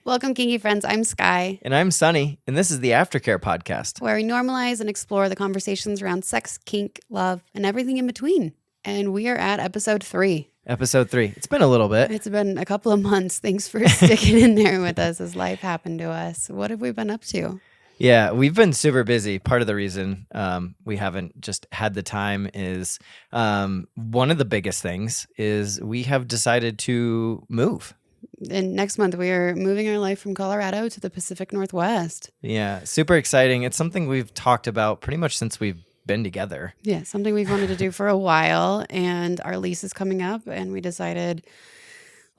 Welcome, kinky friends. I'm Skye. And I'm Sunny, and this is the Aftercare Podcast, where we normalize and explore the conversations around sex, kink, love, and everything in between. And we are at episode 3. Episode 3. It's been a little bit. It's been a couple of months. Thanks for sticking in there with us as life happened to us. What have we been up to? Yeah, we've been super busy. Part of the reason we haven't just had the time is one of the biggest things is we have decided to move. And next month, we are moving our life from Colorado to the Pacific Northwest. Yeah, super exciting. It's something we've talked about pretty much since we've been together. Yeah, something we've wanted to do for a while, and our lease is coming up, and we decided,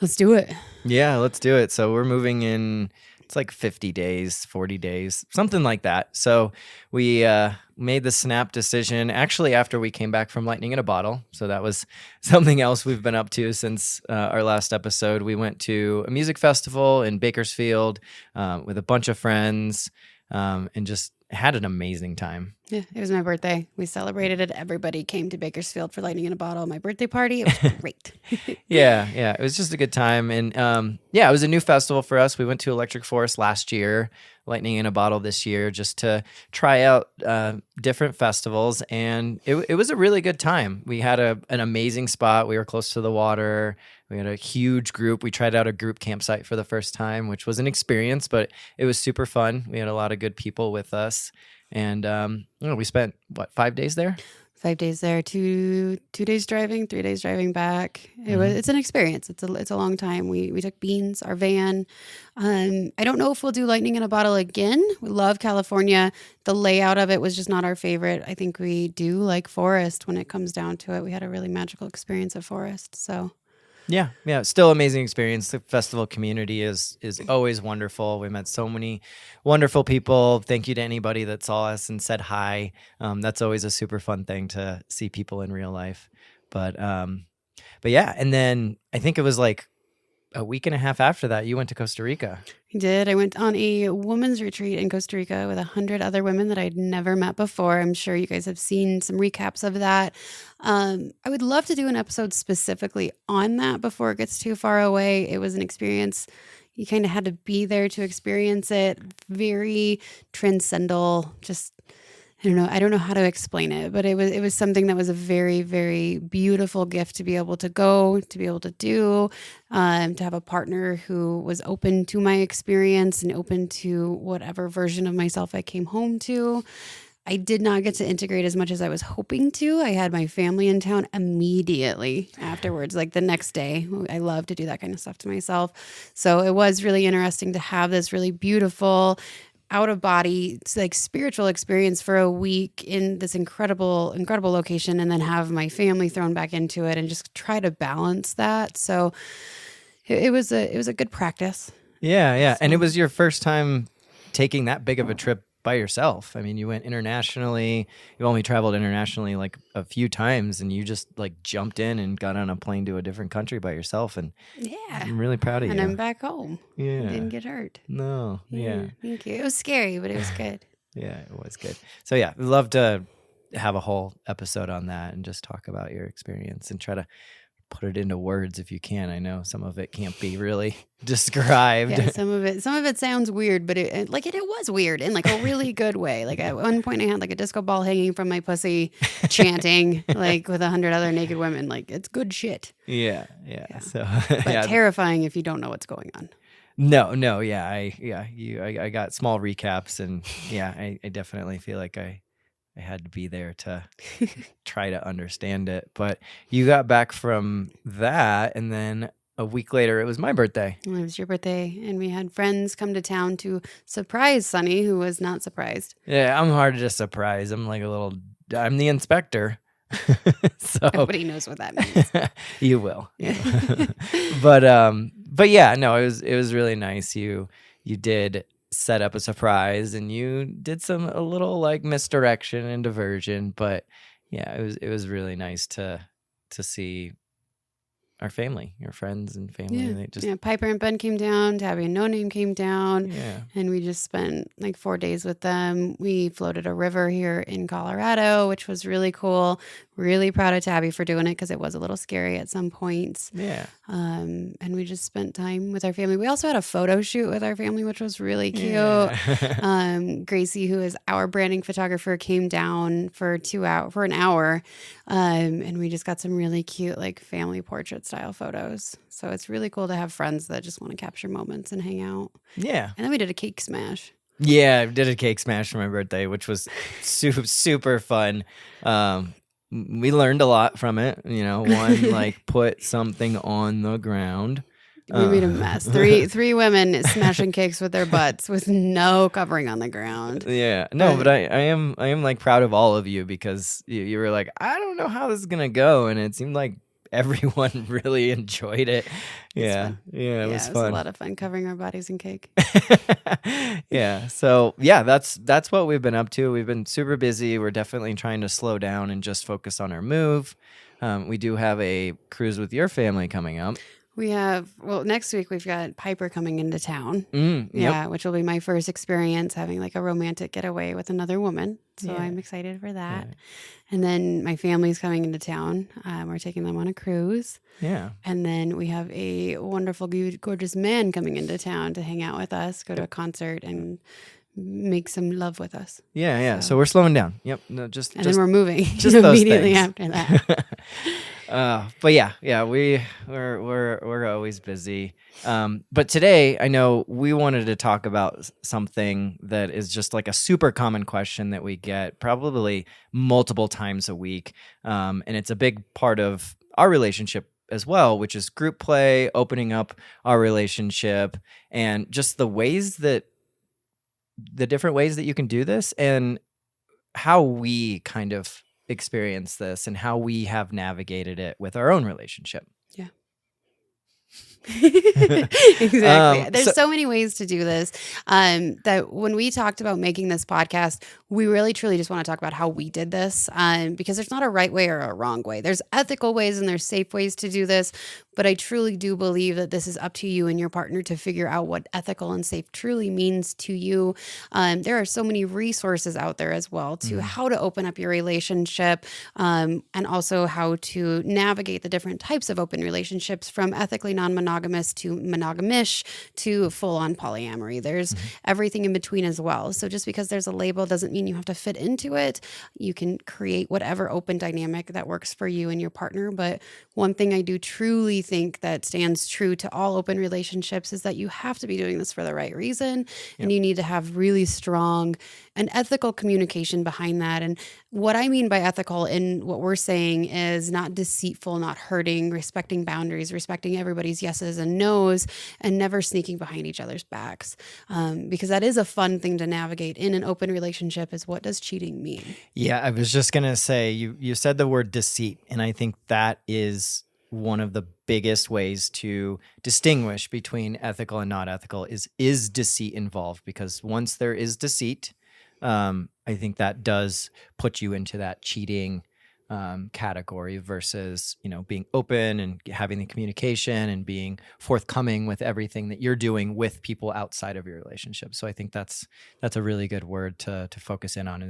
let's do it. Yeah, let's do it. So we're moving in, it's like 50 days, 40 days, something like that. So we made the snap decision actually after we came back from Lightning in a Bottle. So that was something else we've been up to since our last episode. We went to a music festival in Bakersfield with a bunch of friends and just had an amazing time. Yeah, it was my birthday. We celebrated it. Everybody came to Bakersfield for Lightning in a Bottle. My birthday party. It was great. Yeah. It was just a good time. And it was a new festival for us. We went to Electric Forest last year, Lightning in a Bottle this year, just to try out different festivals. And it was a really good time. We had an amazing spot. We were close to the water. We had a huge group. We tried out a group campsite for the first time, which was an experience, but it was super fun. We had a lot of good people with us. And we spent, 5 days there? 5 days there, two days driving, 3 days driving back. It's an experience. It's a long time. We took Beans, our van. I don't know if we'll do Lightning in a Bottle again. We love California. The layout of it was just not our favorite. I think we do like Forest when it comes down to it. We had a really magical experience at Forest. So Yeah, still amazing experience. The festival community is always wonderful. We met so many wonderful people. Thank you to anybody that saw us and said hi. That's always a super fun thing to see people in real life. But yeah, and then I think it was like a week and a half after that, you went to Costa Rica. I did. I went on a women's retreat in Costa Rica with 100 other women that I'd never met before. I'm sure you guys have seen some recaps of that. I would love to do an episode specifically on that before it gets too far away. It was an experience. You kind of had to be there to experience it. Very transcendental, just I don't know how to explain it, but it was something that was a very, very beautiful gift to be able to go, to be able to do, to have a partner who was open to my experience and open to whatever version of myself I came home to. I did not get to integrate as much as I was hoping to. I had my family in town immediately afterwards, like the next day. I love to do that kind of stuff to myself. So it was really interesting to have this really beautiful out of body, like spiritual experience for a week in this incredible location, and then have my family thrown back into it and just try to balance that. So it was a good practice. Yeah. And it was your first time taking that big of a trip by yourself. I mean, you went internationally. You only traveled internationally like a few times, and you just like jumped in and got on a plane to a different country by yourself. And yeah, I'm really proud of you. And I'm back home. Yeah, I didn't get hurt. No, yeah. Thank you. It was scary, but it was good. Yeah, it was good. So yeah, we'd love to have a whole episode on that and just talk about your experience and try to put it into words if you can. I know some of it can't be really described. Yeah, some of it sounds weird, but it was weird in like a really good way. Like at one point I had like a disco ball hanging from my pussy chanting like with 100 other naked women. Like it's good shit. Yeah. So but terrifying if you don't know what's going on. No, yeah. I got small recaps, and yeah, I definitely feel like I had to be there to try to understand it. But you got back from that, and then a week later, it was my birthday. It was your birthday, and we had friends come to town to surprise Sunny, who was not surprised. Yeah, I'm hard to surprise. I'm the inspector. So everybody knows what that means. You will. But yeah, no, it was really nice. You did set up a surprise, and you did a little like misdirection and diversion, but yeah, it was really nice to see our family, your friends and family. Yeah. Piper and Ben came down, Tabby and No Name came down, and we just spent like 4 days with them. We floated a river here in Colorado, which was really cool. Really proud of Tabby for doing it because it was a little scary at some points. Yeah. And we just spent time with our family. We also had a photo shoot with our family, which was really cute. Yeah. Gracie, who is our branding photographer, came down for an hour, and we just got some really cute like family portrait style photos. So it's really cool to have friends that just want to capture moments and hang out. Yeah. And then we did a cake smash. Yeah, I did a cake smash for my birthday, which was super fun. We learned a lot from it. One, like put something on the ground. We made a mess. Three women smashing cakes with their butts with no covering on the ground. Yeah, no, but I am like proud of all of you because you were like, I don't know how this is gonna go, and it seemed like everyone really enjoyed it. Yeah, it was fun. It was a lot of fun covering our bodies in cake. Yeah, so yeah, that's what we've been up to. We've been super busy. We're definitely trying to slow down and just focus on our move. We do have a cruise with your family coming up. We have, next week we've got Piper coming into town. Yep. Yeah, which will be my first experience having like a romantic getaway with another woman. So Yeah. I'm excited for that. Yeah. And then my family's coming into town. We're taking them on a cruise. Yeah. And then we have a wonderful, gorgeous man coming into town to hang out with us, go to a concert, and make some love with us. Yeah. So we're slowing down. Yep. No, then we're moving just those immediately things. after that. But yeah, we're always busy. But today I know we wanted to talk about something that is just like a super common question that we get probably multiple times a week. And it's a big part of our relationship as well, which is group play, opening up our relationship, and just the different ways that you can do this and how we kind of experience this and how we have navigated it with our own relationship. Yeah. Exactly. There's so many ways to do this that when we talked about making this podcast, we really truly just want to talk about how we did this because there's not a right way or a wrong way. There's ethical ways and there's safe ways to do this, but I truly do believe that this is up to you and your partner to figure out what ethical and safe truly means to you. There are so many resources out there as well to how to open up your relationship and also how to navigate the different types of open relationships from ethically non-monogamous to monogamish to full-on polyamory. There's everything in between as well. So just because there's a label doesn't mean you have to fit into it. You can create whatever open dynamic that works for you and your partner. But one thing I do truly think that stands true to all open relationships is that you have to be doing this for the right reason. And you need to have really strong and ethical communication behind that. And what I mean by ethical in what we're saying is not deceitful, not hurting, respecting boundaries, respecting everybody's yeses and nos, and never sneaking behind each other's backs. Because that is a fun thing to navigate in an open relationship is what does cheating mean? Yeah, I was just going to say, you said the word deceit, and I think that is one of the biggest ways to distinguish between ethical and not ethical is deceit involved, because once there is deceit, I think that does put you into that cheating category versus, being open and having the communication and being forthcoming with everything that you're doing with people outside of your relationship. So I think that's a really good word to focus in on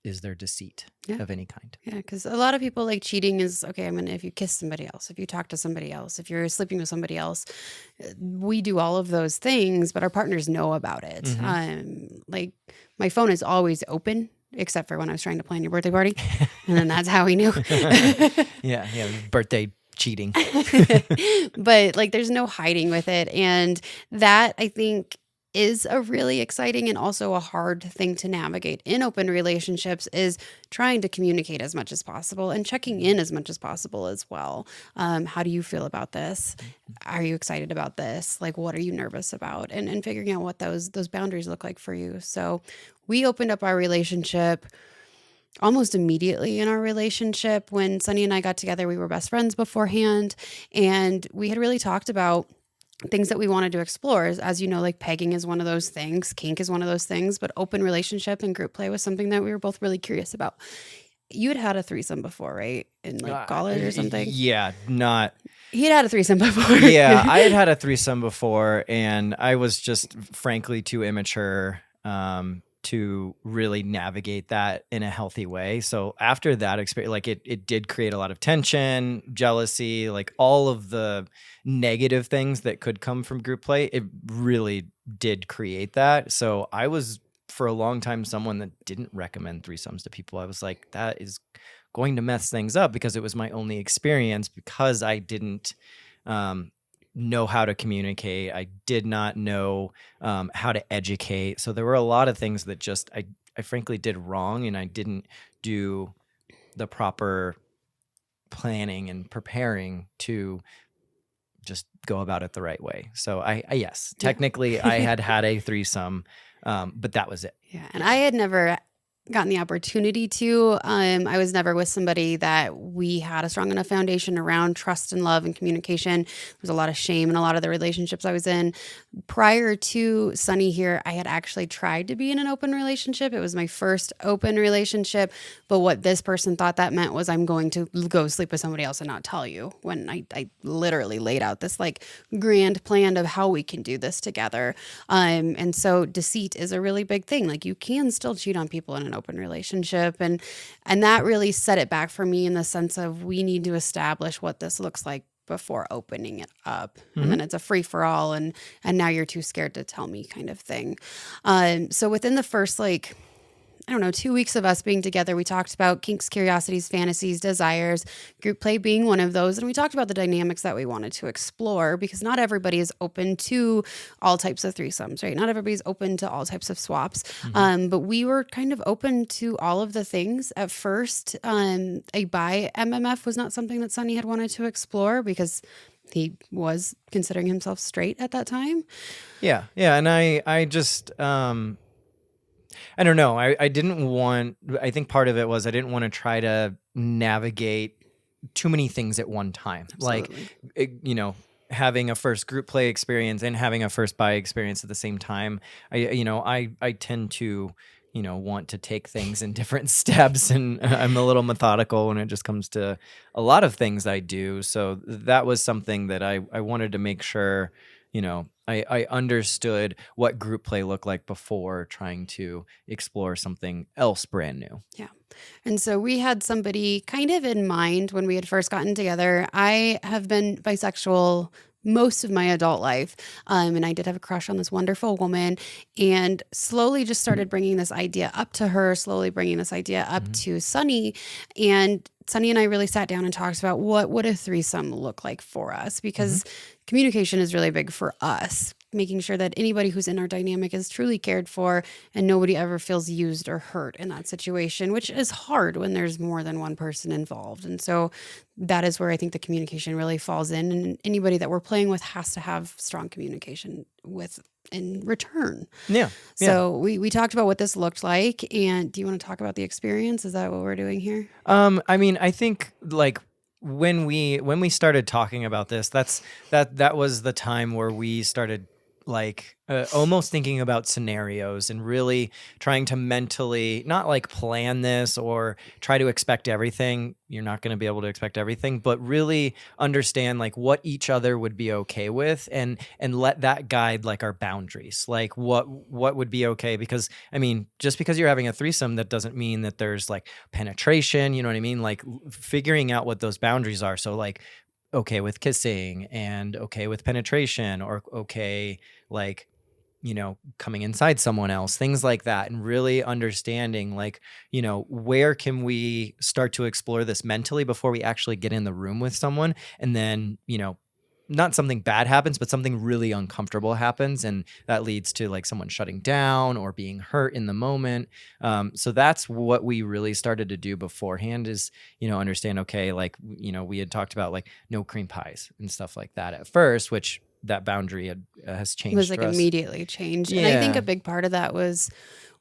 is there deceit of any kind. Yeah, because a lot of people like cheating is, okay, if you kiss somebody else, if you talk to somebody else, if you're sleeping with somebody else, we do all of those things, but our partners know about it. Like my phone is always open, except for when I was trying to plan your birthday party. And then that's how we knew. Yeah, birthday cheating. But like there's no hiding with it. And that I think is a really exciting and also a hard thing to navigate in open relationships is trying to communicate as much as possible and checking in as much as possible as well. How do you feel about this? Are you excited about this? Like, what are you nervous about? And figuring out what those boundaries look like for you. So we opened up our relationship almost immediately in our relationship. When Sunny and I got together, we were best friends beforehand, and we had really talked about things that we wanted to explore. As you know, like pegging is one of those things, kink is one of those things, but open relationship and group play was something that we were both really curious about. You had a threesome before, right? In like college or something? Yeah, He had a threesome before. Yeah, I had a threesome before, and I was just frankly too immature to really navigate that in a healthy way. So after that experience, like it did create a lot of tension, jealousy, like all of the negative things that could come from group play. It really did create that. So I was for a long time someone that didn't recommend threesomes to people. I was like, that is going to mess things up because it was my only experience because I didn't um, know how to communicate. I did not know how to educate. So there were a lot of things that just I frankly did wrong, and I didn't do the proper planning and preparing to just go about it the right way. So I yes, Yeah. technically I had a threesome, but that was it. Yeah, and I had never gotten the opportunity to. I was never with somebody that we had a strong enough foundation around trust and love and communication. There was a lot of shame in a lot of the relationships I was in. Prior to Sunny here, I had actually tried to be in an open relationship. It was my first open relationship, but what this person thought that meant was I'm going to go sleep with somebody else and not tell you, when I literally laid out this like grand plan of how we can do this together. And so deceit is a really big thing. Like you can still cheat on people in an open relationship, and that really set it back for me in the sense of we need to establish what this looks like before opening it up. And then it's a free for all, and now you're too scared to tell me kind of thing. So within the first like, I don't know, 2 weeks of us being together, we talked about kinks, curiosities, fantasies, desires, group play being one of those. And we talked about the dynamics that we wanted to explore, because not everybody is open to all types of threesomes, right? Not everybody's open to all types of swaps. But we were kind of open to all of the things at first. A bi MMF was not something that Sunny had wanted to explore because he was considering himself straight at that time. Yeah. And I just I don't know. I didn't want, I think part of it was I didn't want to try to navigate too many things at one time. Absolutely. Like, having a first group play experience and having a first bi experience at the same time. I tend to, want to take things in different steps, and I'm a little methodical when it just comes to a lot of things I do. So that was something that I wanted to make sure, I understood what group play looked like before trying to explore something else brand new. Yeah. And so we had somebody kind of in mind when we had first gotten together. I have been bisexual most of my adult life. And I did have a crush on this wonderful woman, and slowly just started bringing this idea up to her, slowly bringing this idea up to Sunny. And Sunny and I really sat down and talked about what would a threesome look like for us, because communication is really big for us, making sure that anybody who's in our dynamic is truly cared for and nobody ever feels used or hurt in that situation, which is hard when there's more than one person involved. And so that is where I think the communication really falls in, and anybody that we're playing with has to have strong communication with in return. Yeah. So we talked about what this looked like. And do you want to talk about the experience? Is that what we're doing here? I mean, I think like when we started talking about this, that was the time where we started like almost thinking about scenarios and really trying to mentally not like plan this or try to expect everything. You're not going to be able to expect everything, but really understand like what each other would be okay with, and let that guide like our boundaries, like what would be okay. Because I mean, just because you're having a threesome, that doesn't mean that there's like penetration, you know what I mean? Like figuring out what those boundaries are. So like okay with kissing and okay with penetration, or okay, like, coming inside someone else, things like that. And really understanding like, where can we start to explore this mentally before we actually get in the room with someone. And then, not something bad happens, but something really uncomfortable happens. And that leads to like someone shutting down or being hurt in the moment. So that's what we really started to do beforehand is, understand, okay, like, we had talked about like no cream pies and stuff like that at first, which that boundary has changed. It was like for us. immediately changed. And I think Yeah. a big part of that was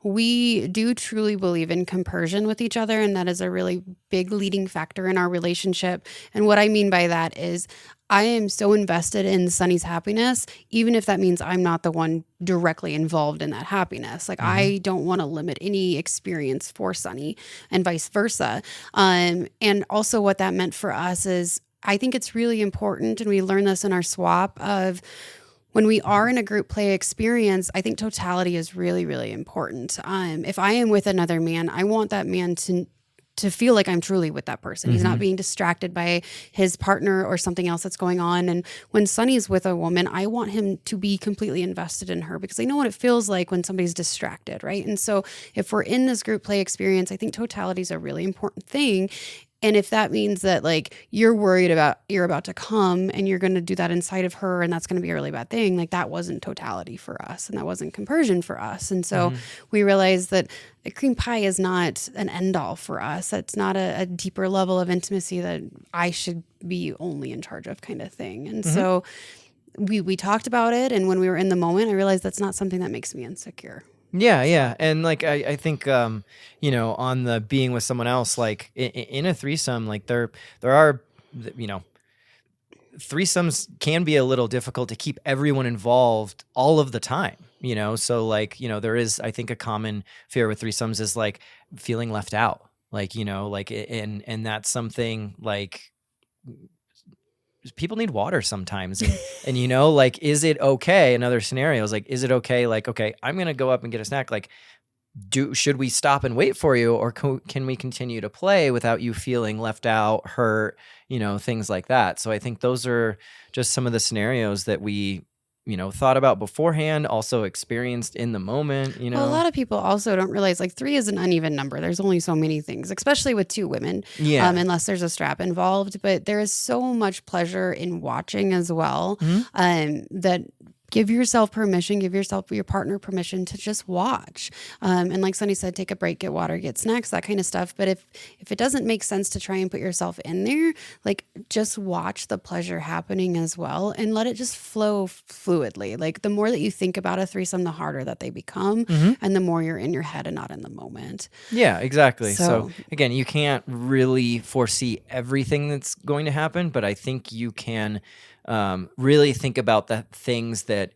we do truly believe in compersion with each other. And that is a really big leading factor in our relationship. And what I mean by that is I am so invested in Sunny's happiness, even if that means I'm not the one directly involved in that happiness. Like I don't want to limit any experience for Sunny and vice versa. And also what that meant for us is I think it's really important, and we learned this in our swap, of when we are in a group play experience, I think totality is really, really important. If I am with another man, I want that man to feel like I'm truly with that person. He's not being distracted by his partner or something else that's going on. And when Sonny's with a woman, I want him to be completely invested in her because I know what it feels like when somebody's distracted, right? And so if we're in this group play experience, I think totality is a really important thing. And if that means that like you're worried about you're about to come and you're going to do that inside of her and that's going to be a really bad thing, like that wasn't totality for us and that wasn't compersion for us. And so we realized that a cream pie is not an end all for us. It's not a deeper level of intimacy that I should be only in charge of kind of thing. And so we talked about it. And when we were in the moment, I realized that's not something that makes me insecure. Yeah. And like, I think, on the being with someone else, like in a threesome, like there are, threesomes can be a little difficult to keep everyone involved all of the time, So like, there is, I think a common fear with threesomes is like feeling left out, like, and that's something like people need water sometimes. And like, is it okay? Another scenario is like, is it okay? Like, okay, I'm going to go up and get a snack. Like, should we stop and wait for you? Or can we continue to play without you feeling left out, hurt, things like that. So I think those are just some of the scenarios that we, thought about beforehand, also experienced in the moment, Well, a lot of people also don't realize like 3 is an uneven number. There's only so many things, especially with 2 women, unless there's a strap involved. But there is so much pleasure in watching as well, that give yourself permission, give your partner permission to just watch. And like Sunny said, take a break, get water, get snacks, that kind of stuff. But if it doesn't make sense to try and put yourself in there, like just watch the pleasure happening as well and let it just flow fluidly. Like the more that you think about a threesome, the harder that they become and the more you're in your head and not in the moment. Yeah, exactly. So again, you can't really foresee everything that's going to happen, but I think you can really think about the things that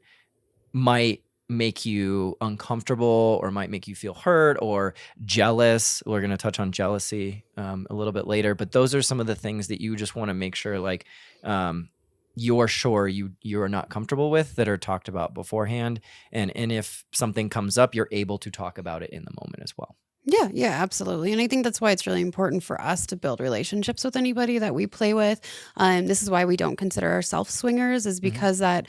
might make you uncomfortable or might make you feel hurt or jealous. We're going to touch on jealousy a little bit later, but those are some of the things that you just want to make sure like you're sure you are not comfortable with, that are talked about beforehand. And if something comes up, you're able to talk about it in the moment as well. Yeah, absolutely. And I think that's why it's really important for us to build relationships with anybody that we play with. This is why we don't consider ourselves swingers, is because that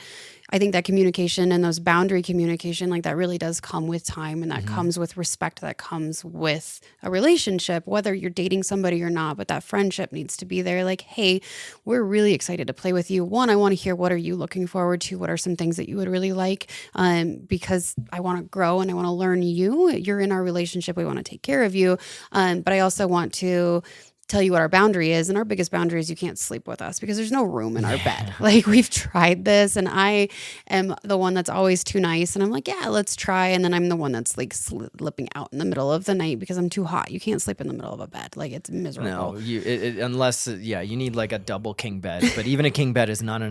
I think that communication and those boundary communication, like that really does come with time, and that comes with respect, that comes with a relationship, whether you're dating somebody or not, but that friendship needs to be there. Like, hey, we're really excited to play with you. One, I want to hear, what are you looking forward to? What are some things that you would really like? Because I want to grow and I want to learn you. You're in our relationship. We want to take care of you. But I also want to tell you what our boundary is. And our biggest boundary is you can't sleep with us because there's no room in our bed. Like, we've tried this and I am the one that's always too nice. And I'm like, yeah, let's try. And then I'm the one that's like slipping out in the middle of the night because I'm too hot. You can't sleep in the middle of a bed. Like, it's miserable. No, unless you need like a double king bed, but even a king bed is not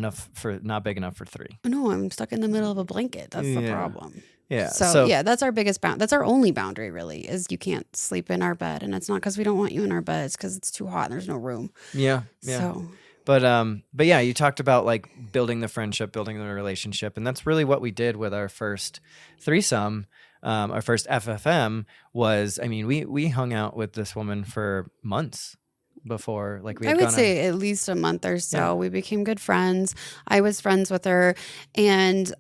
big enough for 3. No, I'm stuck in the middle of a blanket. That's the problem. Yeah. So yeah, that's our biggest that's our only boundary really, is you can't sleep in our bed. And it's not because we don't want you in our bed. It's because it's too hot and there's no room. Yeah. So. But yeah, you talked about like building the friendship, building the relationship. And that's really what we did with our first threesome. Our first FFM was, I mean, we hung out with this woman for months before, like we had I would say at least a month or so. Yeah. We became good friends. I was friends with her, and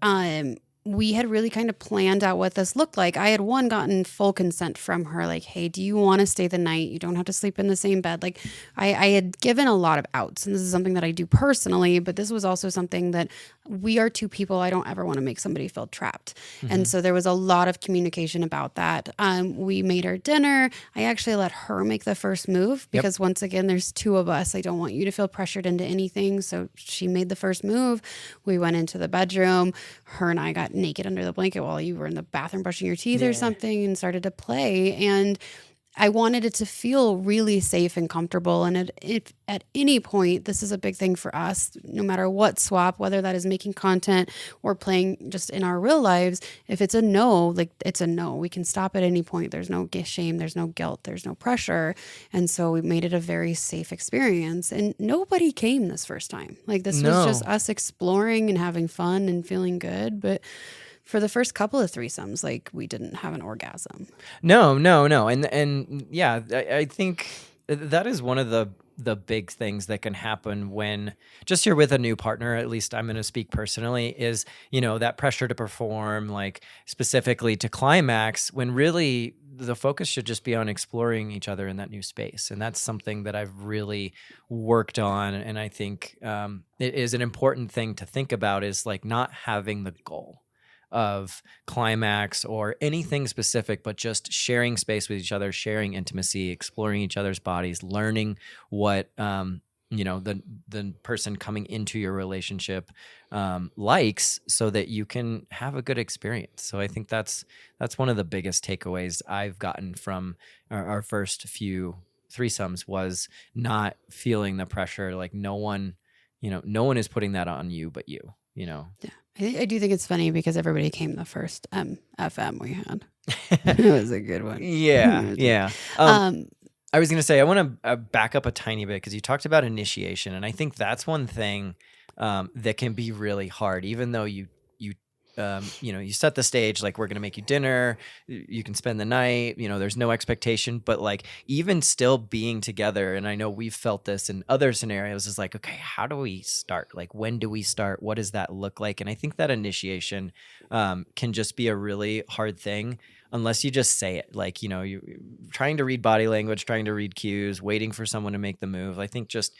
we had really kind of planned out what this looked like. I had gotten full consent from her, like, hey, do you want to stay the night? You don't have to sleep in the same bed. Like, I had given a lot of outs, and this is something that I do personally, but this was also something that we are 2 people. I don't ever want to make somebody feel trapped. And so there was a lot of communication about that. We made her dinner. I actually let her make the first move because once again, there's 2 of us. I don't want you to feel pressured into anything. So she made the first move. We went into the bedroom. Her and I got naked under the blanket while you were in the bathroom brushing your teeth or something and started to play. And I wanted it to feel really safe and comfortable. And if at any point, this is a big thing for us, no matter what swap, whether that is making content or playing just in our real lives, if it's a no, like it's a no. We can stop at any point. There's no shame, there's no guilt, there's no pressure. And so we made it a very safe experience. And nobody came this first time. Like this was just No. us exploring and having fun and feeling good. But for the first couple of threesomes, like we didn't have an orgasm. No, no, no. And yeah, I think that is one of the big things that can happen when just you're with a new partner, at least I'm going to speak personally, is, that pressure to perform, like specifically to climax, when really the focus should just be on exploring each other in that new space. And that's something that I've really worked on. And I think it is an important thing to think about, is like not having the goal of climax or anything specific, but just sharing space with each other, sharing intimacy, exploring each other's bodies, learning what the person coming into your relationship likes, so that you can have a good experience. So I think that's one of the biggest takeaways I've gotten from our first few threesomes, was not feeling the pressure. Like no one is putting that on you but you. Yeah. I do think it's funny because everybody came the first FM we had. It was a good one. Yeah. Um, I was going to say, I want to back up a tiny bit, because you talked about initiation. And I think that's one thing that can be really hard, even though you set the stage, like, we're going to make you dinner, you can spend the night, there's no expectation, but like even still being together. And I know we've felt this in other scenarios, is like, okay, how do we start? Like, when do we start? What does that look like? And I think that initiation can just be a really hard thing, unless you just say it. Like, you trying to read body language, trying to read cues, waiting for someone to make the move. I think just,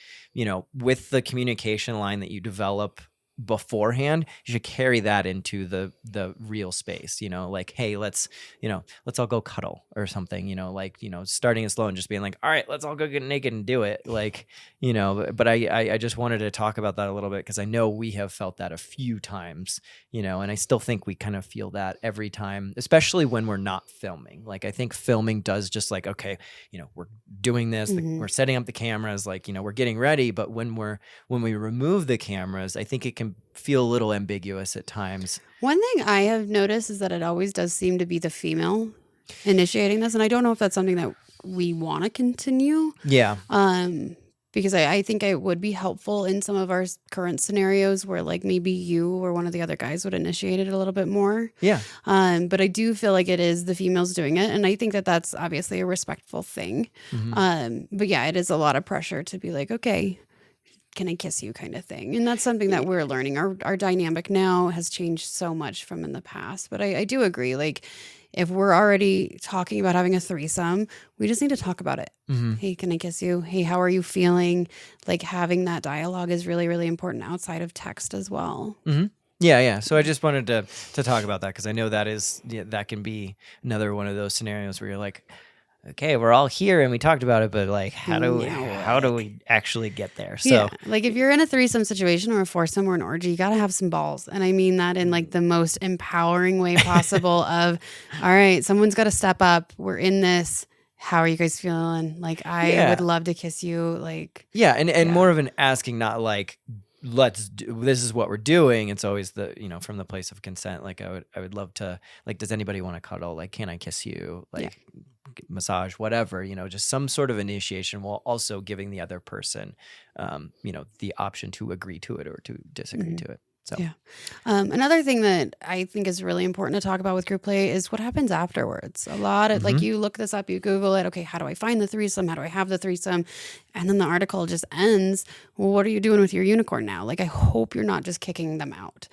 with the communication line that you develop beforehand, you should carry that into the real space, like, hey, let's all go cuddle or something, starting it slow and just being like, all right, let's all go get naked and do it. Like, but I just wanted to talk about that a little bit, because I know we have felt that a few times, and I still think we kind of feel that every time, especially when we're not filming. Like, I think filming does just like, okay, we're doing this, we're setting up the cameras, like, we're getting ready. But when we remove the cameras, I think it can feel a little ambiguous at times. One thing I have noticed is that it always does seem to be the female initiating this. And I don't know if that's something that we want to continue. Yeah. Because I think it would be helpful in some of our current scenarios where like maybe you or one of the other guys would initiate it a little bit more. Yeah. But I do feel like it is the females doing it. And I think that that's obviously a respectful thing. But yeah, it is a lot of pressure to be like, okay, can I kiss you kind of thing. And that's something that we're learning. Our dynamic now has changed so much from in the past. But I do agree. Like, if we're already talking about having a threesome, we just need to talk about it. Hey, can I kiss you? Hey, how are you feeling? Like, having that dialogue is really, really important outside of text as well. Yeah. So I just wanted to talk about that, because I know that can be another one of those scenarios where you're like, okay, we're all here and we talked about it, but like, how do we actually get there? So yeah, like if you're in a threesome situation or a foursome or an orgy, you got to have some balls. And I mean that in like the most empowering way possible of, all right, someone's got to step up. We're in this. How are you guys feeling? Like, I would love to kiss you. Like, and more of an asking, not like, this is what we're doing. It's always from the place of consent. Like, I would love to, like, does anybody want to cuddle? Like, can I kiss you? Like, massage, whatever, just some sort of initiation, while also giving the other person, the option to agree to it or to disagree to it. So yeah. Another thing that I think is really important to talk about with group play is what happens afterwards. A lot of like, you look this up, you Google it. Okay, how do I find the threesome? How do I have the threesome? And then the article just ends. Well, what are you doing with your unicorn now? Like, I hope you're not just kicking them out.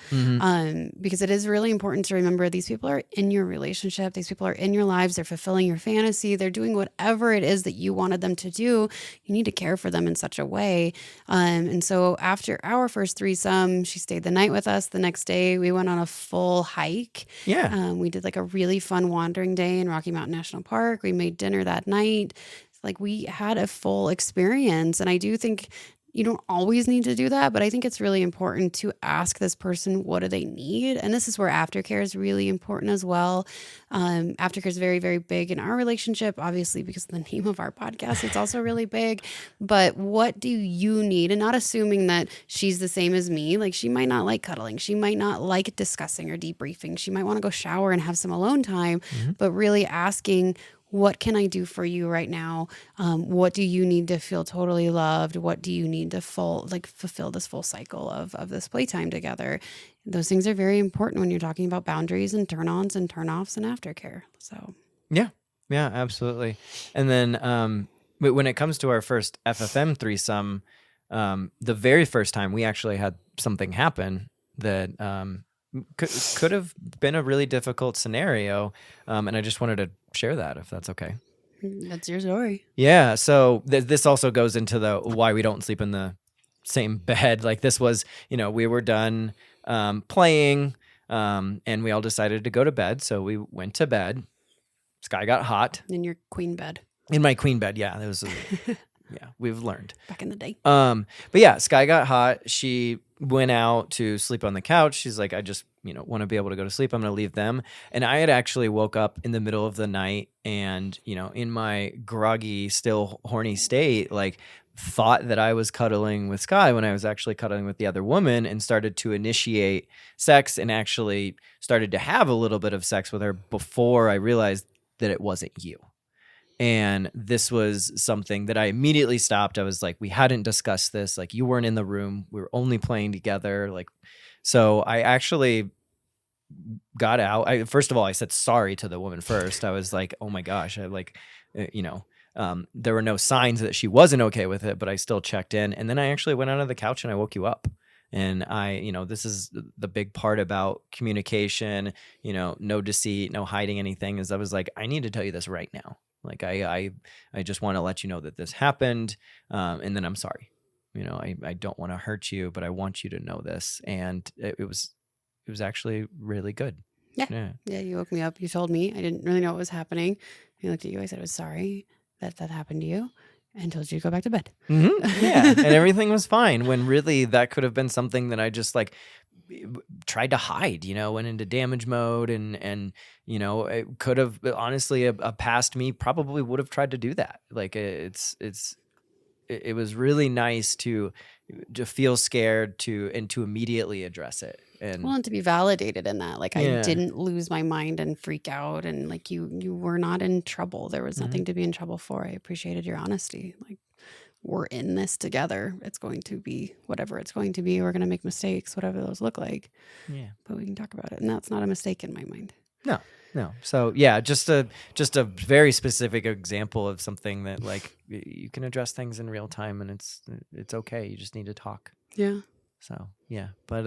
Because it is really important to remember these people are in your relationship. These people are in your lives. They're fulfilling your fantasy. They're doing whatever it is that you wanted them to do. You need to care for them in such a way. And so after our first threesome, she stayed the night with us. The next day, we went on a full hike. Yeah. We did like a really fun wandering day in Rocky Mountain National Park. We made dinner that night. Like, we had a full experience. And I do think you don't always need to do that, but I think it's really important to ask this person, what do they need? And this is where aftercare is really important as well. Aftercare is very, very big in our relationship, obviously, because of the name of our podcast. It's also really big. But what do you need? And not assuming that she's the same as me. Like, she might not like cuddling. She might not like discussing or debriefing. She might want to go shower and have some alone time, but really asking, what can I do for you right now? What do you need to feel totally loved? What do you need to fulfill this full cycle of this playtime together? Those things are very important when you're talking about boundaries and turn-ons and turn-offs and aftercare. So Yeah, absolutely. And then when it comes to our first FFM threesome, the very first time we actually had something happen that could have been a really difficult scenario, and I just wanted to share that, if that's okay. that's your story. Yeah, so this also goes into the why we don't sleep in the same bed. Like, this was, we were done playing, and we all decided to go to bed, so we went to bed. Skye got hot. In your queen bed. In my queen bed, yeah. It was yeah, we've learned. Back in the day. But yeah, Skye got hot. She went out to sleep on the couch. She's like, I just, want to be able to go to sleep. I'm going to leave them. And I had actually woke up in the middle of the night and, in my groggy, still horny state, like, thought that I was cuddling with Skye when I was actually cuddling with the other woman, and started to initiate sex and actually started to have a little bit of sex with her before I realized that it wasn't you. And this was something that I immediately stopped. I was like, we hadn't discussed this. Like, you weren't in the room. We were only playing together. Like, so I actually got out. First of all, I said sorry to the woman first. I was like, oh my gosh. There were no signs that she wasn't okay with it, but I still checked in. And then I actually went onto the couch and I woke you up. And this is the big part about communication, no deceit, no hiding anything, is I was like, I need to tell you this right now. Like, I just want to let you know that this happened, and then I'm sorry. I don't want to hurt you, but I want you to know this. And it was actually really good. Yeah. You woke me up. You told me. I didn't really know what was happening. I looked at you. I said, I was sorry that happened to you, and told you to go back to bed. Mm-hmm. Yeah, and everything was fine, when really that could have been something that I just tried to hide, went into damage mode, and it could have, honestly, a past me probably would have tried to do that. Like, it was really nice to feel scared and to immediately address it. And to be validated in that, like, I didn't lose my mind and freak out, and like, you were not in trouble. There was nothing to be in trouble for. I appreciated your honesty. Like, we're in this together. It's going to be whatever it's going to be. We're going to make mistakes, whatever those look like. Yeah. But we can talk about it. And that's not a mistake in my mind. No. So yeah, just a very specific example of something that, like, you can address things in real time, and it's okay. You just need to talk. Yeah. So yeah, but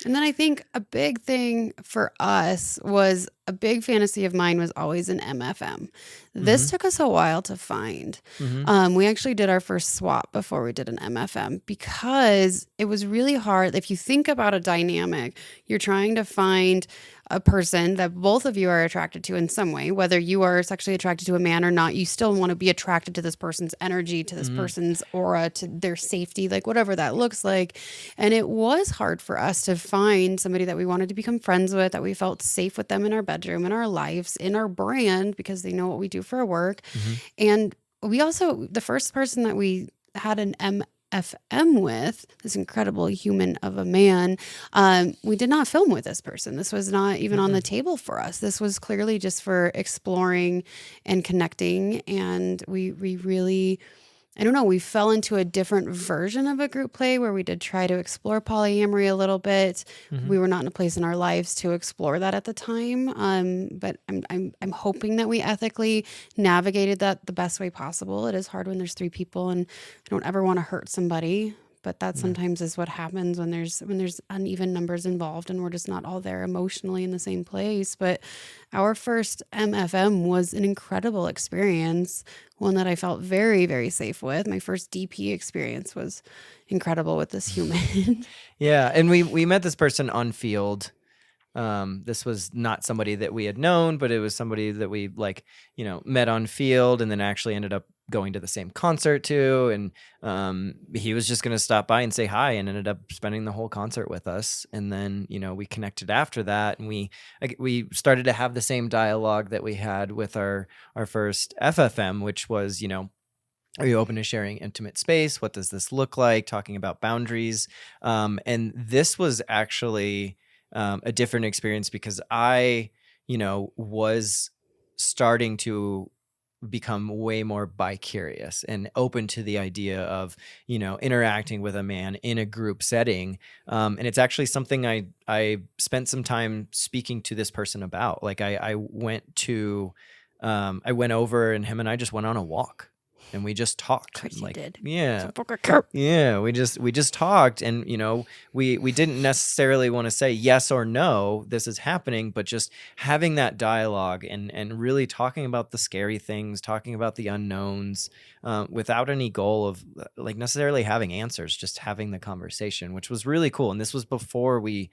and then I think a big thing for us was, a big fantasy of mine was always an MFM. This took us a while to find. We actually did our first swap before we did an MFM, because it was really hard. If you think about a dynamic, you're trying to find a person that both of you are attracted to in some way, whether you are sexually attracted to a man or not. You still want to be attracted to this person's energy, to this person's aura, to their safety, like whatever that looks like. And it was hard for us to find somebody that we wanted to become friends with, that we felt safe with them in our bedroom, in our lives, in our brand, because they know what we do for our work. And we also, the first person that we had an MFM with, this incredible human of a man, we did not film with this person. This was not even on the table for us. This was clearly just for exploring and connecting. And we really, I don't know, we fell into a different version of a group play where we did try to explore polyamory a little bit. We were not in a place in our lives to explore that at the time. But I'm hoping that we ethically navigated that the best way possible. It is hard when there's 3 people, and I don't ever want to hurt somebody. But that sometimes is what happens when there's uneven numbers involved, and we're just not all there emotionally in the same place. But our first MFM was an incredible experience, one that I felt very, very safe with. My first DP experience was incredible with this human. Yeah, and we met this person on field. This was not somebody that we had known, but it was somebody that we met on field, and then actually ended up going to the same concert to, and he was just going to stop by and say hi, and ended up spending the whole concert with us. And then we connected after that, and we started to have the same dialogue that we had with our first FFM, which was, are you open to sharing intimate space? What does this look like? Talking about boundaries. And this was actually a different experience because I, was starting to become way more bi-curious and open to the idea of, interacting with a man in a group setting. And it's actually something I spent some time speaking to this person about. Like I went over, and him and I just went on a walk. And we just talked. Of course you did. Yeah. Yeah. We just talked, and we didn't necessarily want to say yes or no, this is happening, but just having that dialogue and really talking about the scary things, talking about the unknowns, without any goal of like necessarily having answers, just having the conversation, which was really cool. And this was before we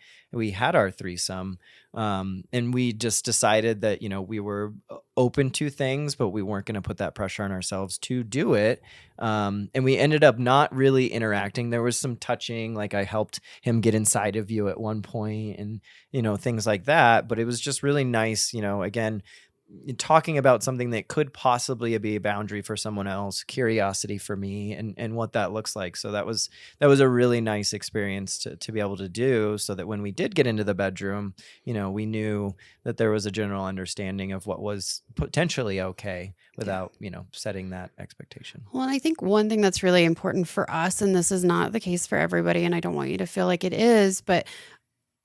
had our threesome. And we just decided that, we were open to things, but we weren't going to put that pressure on ourselves to do it. And we ended up not really interacting. There was some touching, like I helped him get inside of you at one point, and, things like that. But it was just really nice, again, talking about something that could possibly be a boundary for someone else, curiosity for me, and what that looks like. So that was a really nice experience to be able to do, so that when we did get into the bedroom, we knew that there was a general understanding of what was potentially okay without, setting that expectation. Well, and I think one thing that's really important for us, and this is not the case for everybody, and I don't want you to feel like it is, but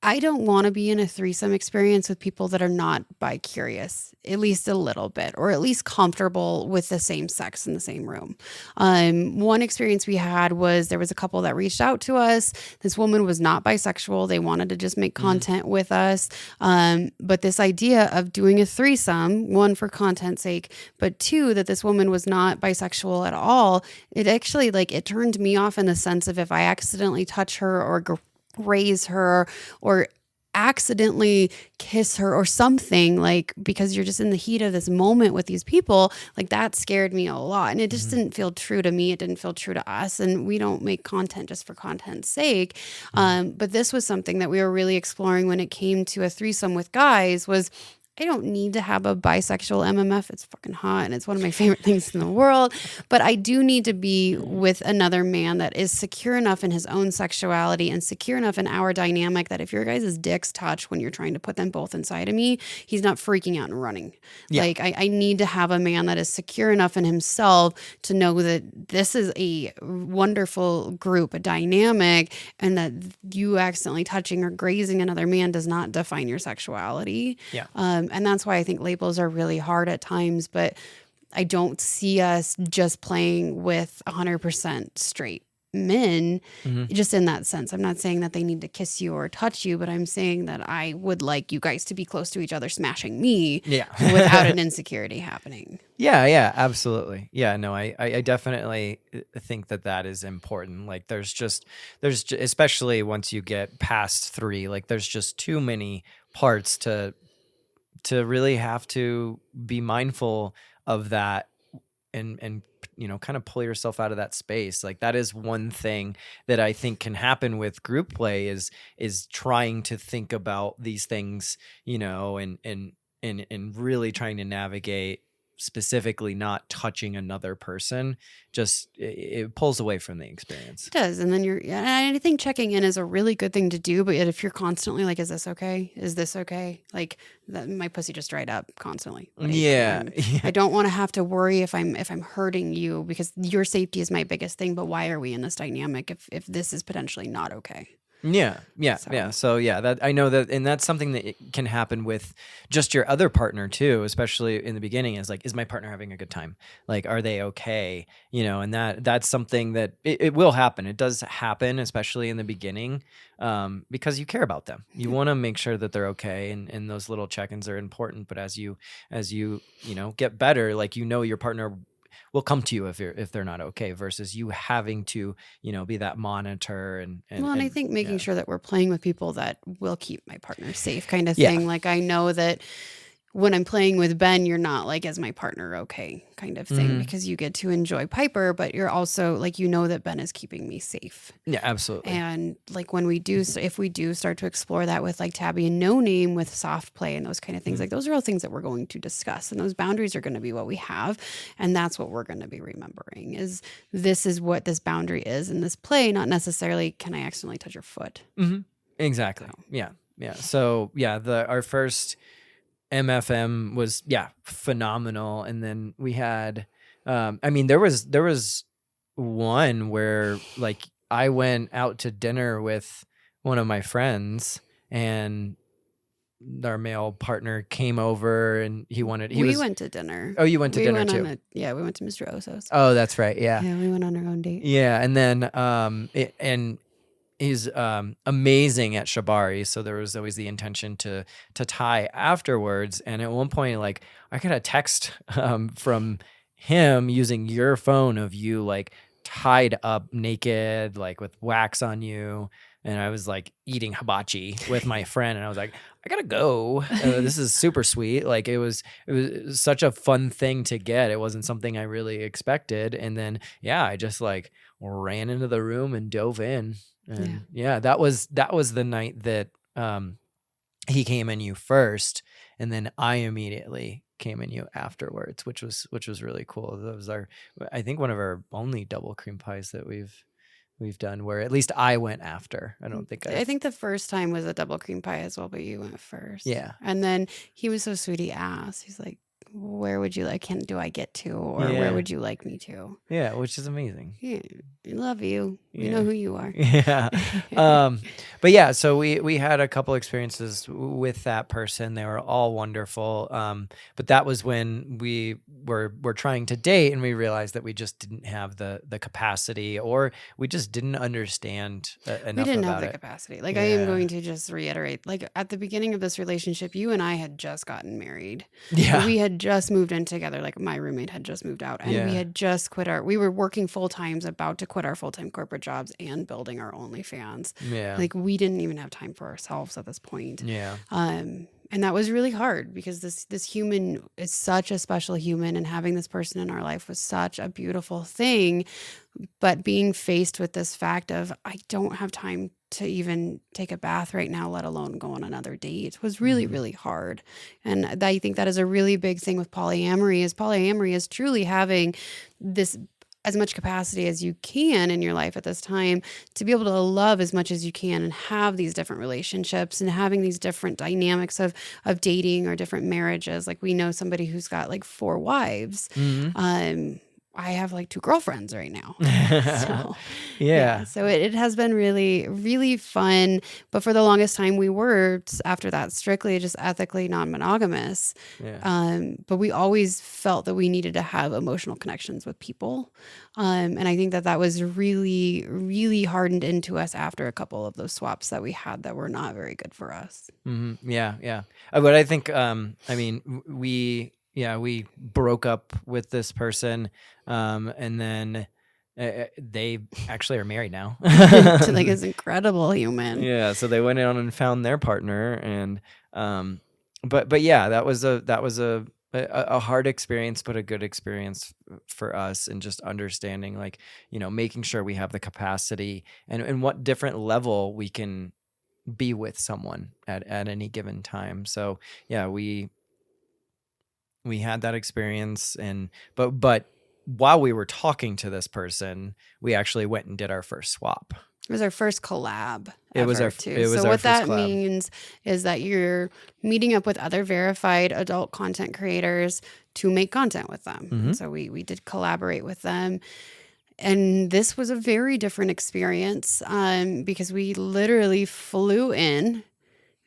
I don't want to be in a threesome experience with people that are not bi-curious, at least a little bit, or at least comfortable with the same sex in the same room. One experience we had was there was a couple that reached out to us. This woman was not bisexual. They wanted to just make content with us. But this idea of doing a threesome, one, for content's sake, but two, that this woman was not bisexual at all, it actually, it turned me off in the sense of if I accidentally touch her or raise her or accidentally kiss her or something, because you're just in the heat of this moment with these people, that scared me a lot. And it just didn't feel true to me. It didn't feel true to us. And we don't make content just for content's sake. But this was something that we were really exploring when it came to a threesome with guys. Was I don't need to have a bisexual MMF. It's fucking hot and it's one of my favorite things in the world. But I do need to be with another man that is secure enough in his own sexuality and secure enough in our dynamic that if your guys' dicks touch when you're trying to put them both inside of me, he's not freaking out and running. Yeah. I need to have a man that is secure enough in himself to know that this is a wonderful group, a dynamic, and that you accidentally touching or grazing another man does not define your sexuality. Yeah. And that's why I think labels are really hard at times, but I don't see us just playing with 100% straight men, just in that sense. I'm not saying that they need to kiss you or touch you, but I'm saying that I would like you guys to be close to each other, smashing me without an insecurity happening. Yeah, absolutely. Yeah, no, I definitely think that is important. There's especially once you get past 3, there's just too many parts to really have to be mindful of that and kind of pull yourself out of that space. That is one thing that I think can happen with group play is trying to think about these things, and really trying to navigate specifically not touching another person. Just it pulls away from the experience. It does. And then I think checking in is a really good thing to do, but if you're constantly is this okay? Is this okay? That, my pussy just dried up constantly. I don't want to have to worry if I'm hurting you, because your safety is my biggest thing. But why are we in this dynamic if this is potentially not okay? Yeah. So that I know that, and that's something that it can happen with just your other partner too, especially in the beginning. Is my partner having a good time? Are they okay? And that's something that it will happen. It does happen, especially in the beginning, because you care about them. You want to make sure that they're okay, and those little check-ins are important. But as you get better, your partner will come to you if they're not okay, versus you having to, be that monitor and I think making sure that we're playing with people that will keep my partner safe, kind of thing. I know that when I'm playing with Ben, you're not like, as my partner, okay, kind of thing, because you get to enjoy Piper, but you're also like, that Ben is keeping me safe. Yeah, absolutely. And like when we do, if we do start to explore that with like Tabby and No Name with soft play and those kind of things, like those are all things that we're going to discuss. And those boundaries are going to be what we have. And that's what we're going to be remembering is this is what this boundary is in this play, not necessarily, can I accidentally touch your foot? Exactly. Yeah. Yeah. So yeah, our first MFM was phenomenal. And then we had, there was one where like I went out to dinner with one of my friends and our male partner came over and we went to dinner. Oh, you went to dinner too? We went to Mr. Oso's. Oh, that's right. Yeah. Yeah, we went on our own date. Yeah. And then, he's amazing at shibari, so there was always the intention to tie afterwards. And at one point, like I got a text from him using your phone of you like tied up naked, like with wax on you, and I was like eating hibachi with my friend, and I was like, I gotta go. This is super sweet. Like it was such a fun thing to get. It wasn't something I really expected, and then I just like ran into the room and dove in. And that was the night that he came in you first, and then I immediately came in you afterwards, which was really cool. That was I think one of our only double cream pies that we've done where at least I went after. I think the first time was a double cream pie as well, but you went first. Yeah. And then he was so sweet, he asked, he's like, where would you like do I get to, or where would you like me to? Yeah, which is amazing. Yeah, I love you. You know who you are. Yeah. But so we had a couple experiences with that person. They were all wonderful. But that was when we were trying to date, and we realized that we just didn't have the capacity, or we just didn't understand enough. We didn't have the capacity. Like I am going to just reiterate, like at the beginning of this relationship, you and I had just gotten married. Yeah. We had just moved in together. Like my roommate had just moved out, and we had just we were working full times, about to quit our full-time corporate jobs and building our OnlyFans. Yeah. Like we didn't even have time for ourselves at this point. Yeah. And that was really hard because this human is such a special human, and having this person in our life was such a beautiful thing. But being faced with this fact of, I don't have time to even take a bath right now, let alone go on another date, was really, really hard. And I think that is a really big thing with polyamory is truly having this as much capacity as you can in your life at this time to be able to love as much as you can and have these different relationships and having these different dynamics of dating or different marriages. Like we know somebody who's got like 4 wives. I have like 2 girlfriends right now. So, so it has been really, really fun. But for the longest time, we were, after that, strictly just ethically non-monogamous. But we always felt that we needed to have emotional connections with people. And I think that was really, really hardened into us after a couple of those swaps that we had that were not very good for us. Yeah. But I think, we broke up with this person, and then they actually are married now. To like this incredible human. Yeah, so they went on and found their partner, and but that was a hard experience, but a good experience for us, and just understanding, like, making sure we have the capacity and what different level we can be with someone at any given time. So we had that experience, but while we were talking to this person, we actually went and did our first swap. It was our first collab. It was our what that collab. Means is that you're meeting up with other verified adult content creators to make content with them. And so we did collaborate with them. And this was a very different experience because we literally flew in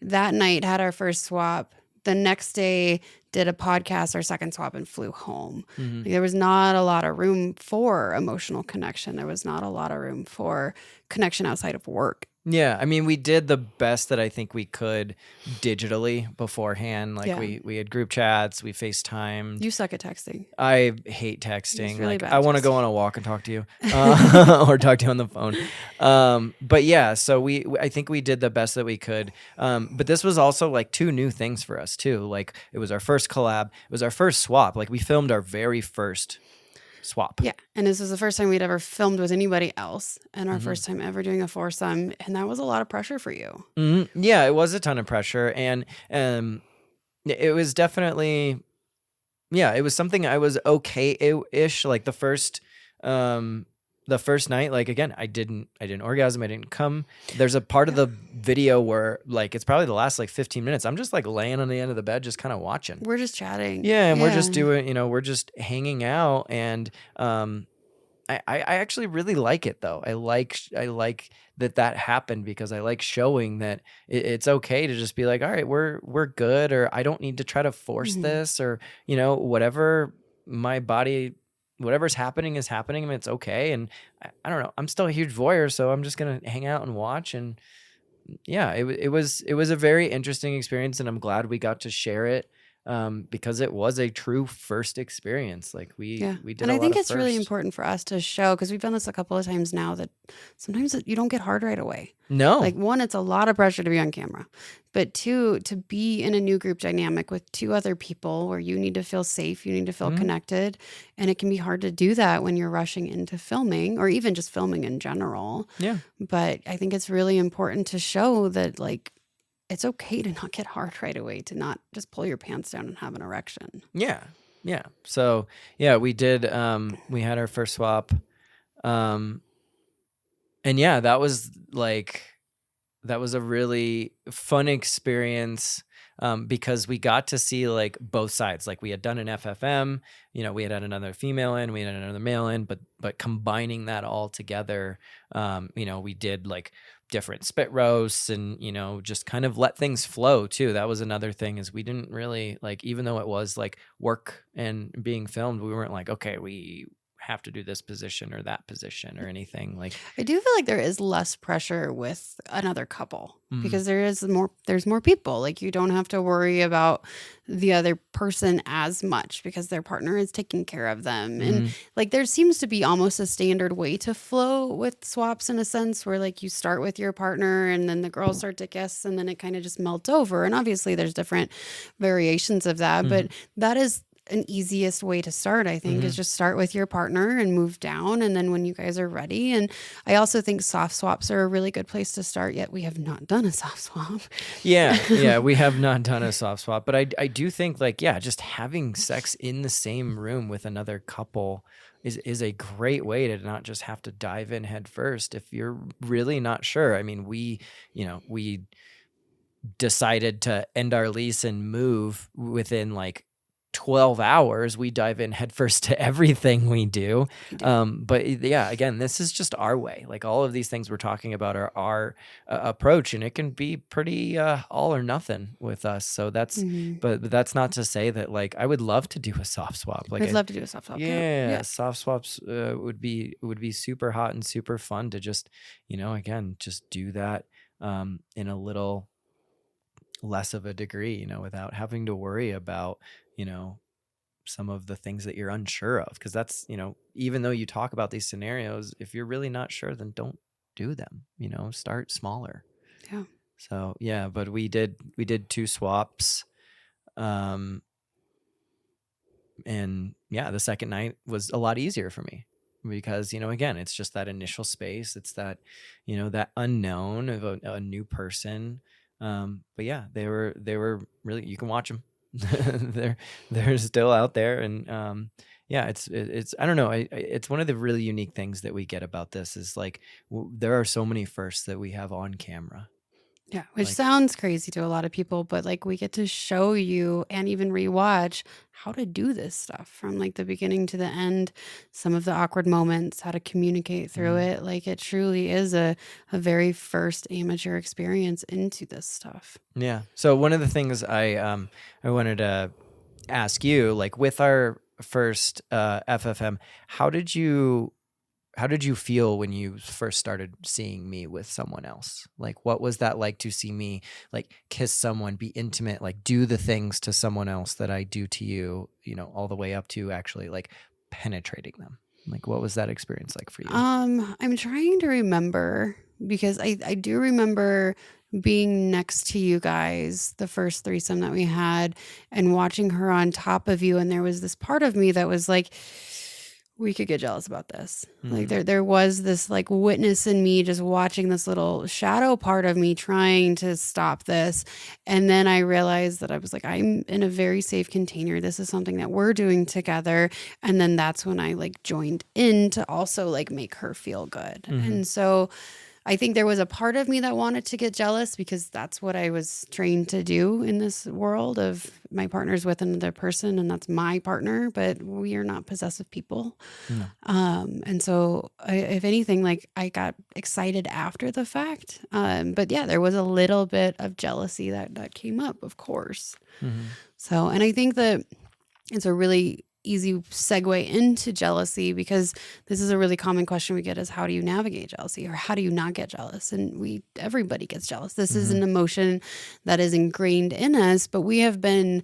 that night, had our first swap. The next day, did a podcast, our second swap, and flew home. Like, there was not a lot of room for emotional connection. There was not a lot of room for connection outside of work Yeah, I mean, we did the best that I think we could digitally beforehand. Like Yeah. we had group chats, we FaceTimed. You suck at texting. I hate He's texting. really Like bad I at want to go texting. on a walk and talk to you, or talk to you on the phone. But yeah, so I think we did the best that we could. But this was also like 2 new things for us too. Like it was our first collab. It was our first swap. Like we filmed our very first swap. Yeah. And this was the first time we'd ever filmed with anybody else and our Mhm. first time ever doing a foursome. And that was a lot of pressure for you. Yeah, it was a ton of pressure, and it was definitely, yeah, it was something I was okay-ish. Like the first night, like again, I didn't orgasm, I didn't come. There's a part of the video where like it's probably the last like 15 minutes. I'm just like laying on the end of the bed, just kind of watching. We're just chatting. Yeah, and we're just doing, we're just hanging out, and I actually really like it though. I like that happened because I like showing that it's okay to just be like, all right, we're good, or I don't need to try to force Mhm. this, or whatever my body, whatever's happening is happening, and it's okay. And I don't know, I'm still a huge voyeur, so I'm just gonna hang out and watch. And yeah, it was a very interesting experience, and I'm glad we got to share it, because it was a true first experience. Like Yeah. we did And a I lot think of it's really first. important for us to show because we've done this a couple of times now that sometimes you don't get hard right away. No. Like, one, it's a lot of pressure to be on camera, but two, to be in a new group dynamic with 2 other people where you need to feel safe, you need to feel Mhm. connected. And it can be hard to do that when you're rushing into filming or even just filming in general. Yeah. But I think it's really important to show that, like, it's okay to not get hard right away, to not just pull your pants down and have an erection. Yeah. Yeah. So yeah, we did, we had our first swap. And yeah, that was a really fun experience, because we got to see like both sides. Like we had done an FFM, we had another female in, we had another male in, but combining that all together, we did like different spit roasts, and just kind of let things flow too. That was another thing, is we didn't really like, even though it was like work and being filmed, we weren't like, okay, we have to do this position or that position or anything like. I do feel like there is less pressure with another couple Mm. because there's more people. Like, you don't have to worry about the other person as much because their partner is taking care of them. And Mhm. like, there seems to be almost a standard way to flow with swaps, in a sense where like you start with your partner and then the girls start to kiss and then it kind of just melts over. And obviously there's different variations of that, but that is an easiest way to start, I think, is just start with your partner and move down. And then when you guys are ready. And I also think soft swaps are a really good place to start, yet we have not done a soft swap. Yeah, we have not done a soft swap, but I do think like, yeah, just having sex in the same room with another couple is a great way to not just have to dive in head first if you're really not sure. I mean, we decided to end our lease and move within like 12 hours. We dive in headfirst to everything we do. But yeah, again, this is just our way. Like all of these things we're talking about are our approach, and it can be pretty all or nothing with us. So that's, but that's not to say that like I would love to do a soft swap. Like I'd love to do a soft swap. yeah, soft swaps would be super hot and super fun to just, again, just do that in a little less of a degree, without having to worry about, some of the things that you're unsure of. Cause that's, even though you talk about these scenarios, if you're really not sure, then don't do them, start smaller. Yeah. So yeah, but we did 2 swaps. And yeah, the second night was a lot easier for me because, again, it's just that initial space. It's that, that unknown of a new person. But yeah, they were really, you can watch them. they're still out there. And, yeah, it's, I don't know. It's one of the really unique things that we get about this is like, there are so many firsts that we have on camera. Yeah, which Like, sounds crazy to a lot of people, but like we get to show you and even rewatch how to do this stuff from like the beginning to the end, some of the awkward moments, how to communicate through it. Like, it truly is a very first amateur experience into this stuff. Yeah. So one of the things I wanted to ask you, like with our first FFM, how did you how did you feel when you first started seeing me with someone else? Like, what was that like to see me like kiss someone, be intimate, like do the things to someone else that I do to you, all the way up to actually like penetrating them? Like, what was that experience like for you? I'm trying to remember because I do remember being next to you guys the first threesome that we had and watching her on top of you, and there was this part of me that was like, we could get jealous about this. Like Mm-hmm. there was this like witness in me just watching this little shadow part of me trying to stop this. And then I realized that I was like, I'm in a very safe container. This is something that we're doing together. And then that's when I like joined in to also like make her feel good. Mm-hmm. And so I think there was a part of me that wanted to get jealous because that's what I was trained to do in this world of my partner's with another person and that's my partner, but we are not possessive people. No. And so if anything, like I got excited after the fact. But yeah, there was a little bit of jealousy that came up, of course. Mm-hmm. So, and I think that it's a really easy segue into jealousy because this is a really common question we get is how do you navigate jealousy or how do you not get jealous? And everybody gets jealous. This is Mm-hmm. an emotion that is ingrained in us, but we have been